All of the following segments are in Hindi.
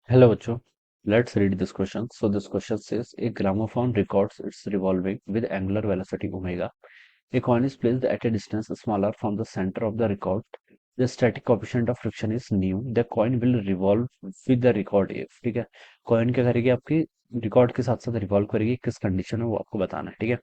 Hello, Bacho. Let's read this question. So this question says a gramophone records its revolving with angular velocity omega. A coin is placed at a distance smaller from the center of the record. The static coefficient of friction is nu. The coin will revolve with the record if. ठीक है, कॉइन क्या करेगी आपकी रिकॉर्ड के साथ साथ रिवॉल्व करेगी, किस कंडीशन में वो आपको बताना है। ठीक है,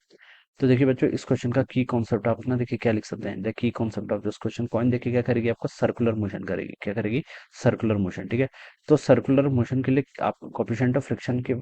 तो देखिए बच्चों, इस क्वेश्चन का की कॉन्सेप्ट आप ना देखिए क्या लिख सकते हैं। The key concept of this question, coin देखिए क्या करेगी, आपका सर्कुलर मोशन करेगी। क्या करेगी? Circular motion. ठीक है, तो सर्कुलर मोशन के लिए आप कोफिशिएंट ऑफ फ्रिक्शन के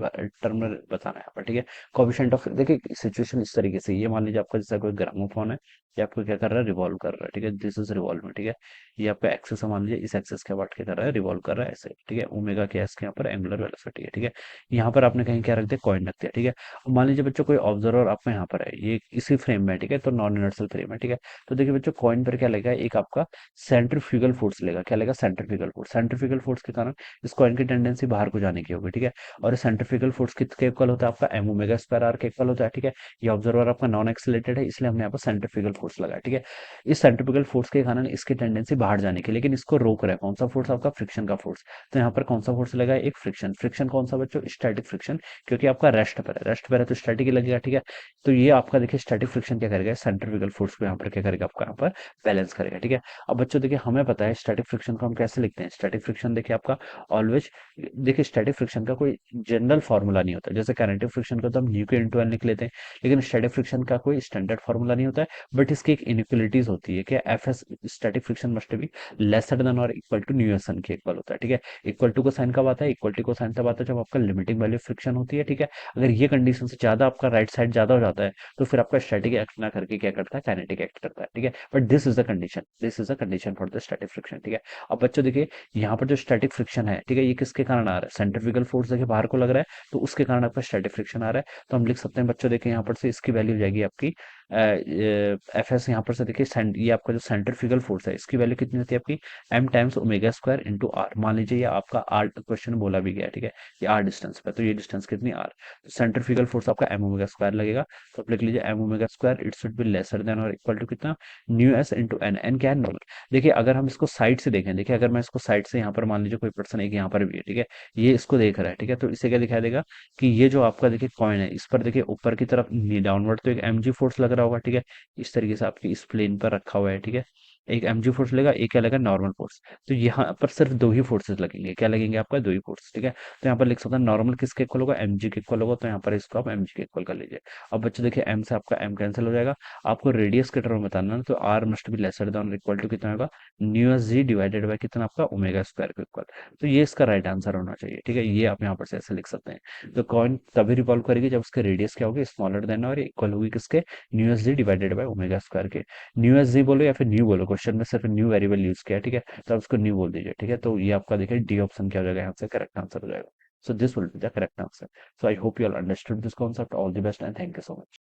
टर्म में बताना है यहाँ पर। ठीक है, कोफिशिएंट ऑफ, देखिए सिचुएशन इस तरीके से, ये मान लीजिए आपका जैसा कोई ग्रामोफोन है, ये आपको क्या कर रहा है, रिवॉल्व कर रहा है। ठीक है, दिस इज रिवॉल्व। ठीक है, ये आपका एक्सेस है, मान लीजिए इस एक्सेस के अबाउट क्या कर रहा है, रिवॉल्व कर रहा है ऐसे। ठीक है, ओमेगा क्या है इसके यहाँ पर, एंगुलर वेलोसिटी है। ठीक है, यहाँ पर आपने कहीं क्या रख दिया, कॉइन रख दिया। ठीक है, और मान लीजिए बच्चों कोई ऑब्जर्वर आपका यहाँ पर है, ये इसी फ्रेम में है। ठीक है, तो नॉन यूनिवर्सल फ्रेम है। ठीक है, तो देखिए बच्चों कॉइन पर क्या लगेगा, एक आपका सेंट्रीफ्यूगल फोर्स लेगा। क्या लेगा? Centrifugal force. सेंट्रीफ्यूगल फोर्स के कारण इस कॉइन की टेंडेंसी बाहर को जाने की होगी। ठीक है, और सेंट्रीफ्यूगल फोर्स किसके इक्वल होता है, आपका एम ओमेगा स्क्वायर आर के इक्वल होता है। ठीक है, ये ऑब्जर्वर आपका नॉन एक्सिलेटेड है, इसलिए हमने यहाँ पर सेंट्रीफ्यूगल फोर्स लगाया। ठीक है, इस सेंट्रीफ्यूगल फोर्स के कारण इसकी टेंडेंसी बाहर जाने की, लेकिन इसको रोक रहा है कौन सा फोर्स, आपका फ्रिक्शन का फोर्स। तो यहाँ पर कौन सा फोर्स लगा है, एक फ्रिक्शन। फ्रिक्शन कौन सा बच्चों? स्टैटिक फ्रिक्शन, क्योंकि आपका रेस्ट पर है, रेस्ट पर है तो स्टैटिक ही लगेगा। ठीक है, तो ये आपका देखिए स्टैटिक फ्रिक्शन क्या करेगा, सेंट्रीफ्यूगल फोर्स को यहाँ पर क्या करेगा, आपका यहाँ पर बैलेंस करेगा। ठीक है, अब बच्चों देखिए हमें पता है स्टैटिक फ्रिक्शन को हम कैसे लिखते हैं। स्टैटिक फ्रिक्शन देखिए आपका ऑलवेज, देखिए स्टैटिक फ्रिक्शन का कोई जनरल फॉर्मूला नहीं होता। जैसे काइनेटिक फ्रिक्शन को तो हम न्यू के इंटू एल लिख लेते हैं, लेकिन स्टैटिक फ्रिक्शन का कोई स्टैंडर्ड फॉर्मूला नहीं होता है। बट इसकी एक इनइक्वलिटीज होती है कि F S static friction must be lesser than और equal to mu S N के इक्वल होता है। ठीक है, इक्वल टू को साइन कब आता है, इक्वल टू को साइन तब आता है जब आपका लिमिटिंग वैल्यू फ्रिक्शन होती है। ठीक है, अगर ये कंडीशन से ज्यादा आपका राइट साइड ज्यादा हो जाता है, तो फिर आपका स्टैटिक एक्ट ना करके क्या करता है, काइनेटिक एक्ट करता है। ठीक है, but this is the condition, this is the condition for the static friction. ठीक है, अब बच्चों देखिए यहाँ पर जो स्टैटिक फ्रिक्शन है, ठीक है, ये किसके कारण आ रहा है, सेंट्रीफ्यूगल फोर्स देखिए बाहर को लग रहा है, तो उसके कारण आपका स्टैटिक फ्रिक्शन आ रहा है। तो हम लिख सकते हैं बच्चों, देखिए यहाँ पर से इसकी वैल्यू हो जाएगी आपकी एफ एस। यहाँ पर से देखिए ये आपका जो सेंट्रीफ्यूगल फोर्स है, इसकी वैल्यू कितनी होती है आपकी, M times omega square into R. मान लीजिए ये आपका आर क्वेश्चन बोला भी गया है। ठीक है, ये आर डिस्टेंस पे, तो ये डिस्टेंस कितनी, आर। सेंट्रीफ्यूगल फोर्स आपका एम ओमेगा स्क्वायर लगेगा, तो आप लिख लीजिए M omega square it should be lesser than और इक्वल टू कितना, mu S into N. N क्या है, नॉर्मल। देखिए अगर हम इसको साइड से देखें, देखिए अगर मैं इसको साइड से यहाँ पर मान लीजिए कोई पर्सन एक यहाँ पर भी है, ठीक है, ये इसको देख रहा है। ठीक है, तो इसे क्या दिखाई देगा कि ये जो आपका देखिए कॉइन है, इस पर देखिए ऊपर की तरफ डाउनवर्ड तो एक एम जी फोर्स लग रहा होगा। ठीक है, इस तरीके से आपकी इस प्लेन पर रखा हुआ है। ठीक है, एक एम जी फोर्स लेगा, एक क्या लगेगा, नॉर्मल फोर्स। तो यहाँ पर सिर्फ दो ही फोर्सेस लगेंगे। क्या लगेंगे, आपका दो ही फोर्स। ठीक है, तो यहाँ पर लिख सकते हैं नॉर्मल किसके इक्वल होगा, एम जी के इक्वल होगा, तो यहाँ पर इसको आप एम जी के इक्वल कर लीजिए। अब बच्चे देखिए एम से आपका एम कैंसिल हो जाएगा, आपको रेडियस के टर्म में बताना है, तो R must be lesser than equal to कितना होगा, mu S G divided by कितना, आपका ओमेगा स्क्वायर के इक्वल। तो ये इसका राइट आंसर होना चाहिए। ठीक है, ये आप यहाँ पर से ऐसे लिख सकते हैं। तो कॉइन तभी रिवॉल्व करेगी जब उसके रेडियस क्या होगी, स्मॉलर देन और इक्वल होगी किसके, new S G divided by omega square के। न्यू एस जी बोलो या फिर न्यू बोलो, क्वेश्चन में सिर्फ न्यू वेरिएबल यूज किया है। ठीक है, तो आप उसको न्यू बोल दीजिए। ठीक है, तो ये आपका देखिए डी ऑप्शन क्या हो जाएगा, यहाँ से करेक्ट आंसर हो जाएगा। So this will be the correct answer. So I hope you all understood this concept. All the best and thank you so much.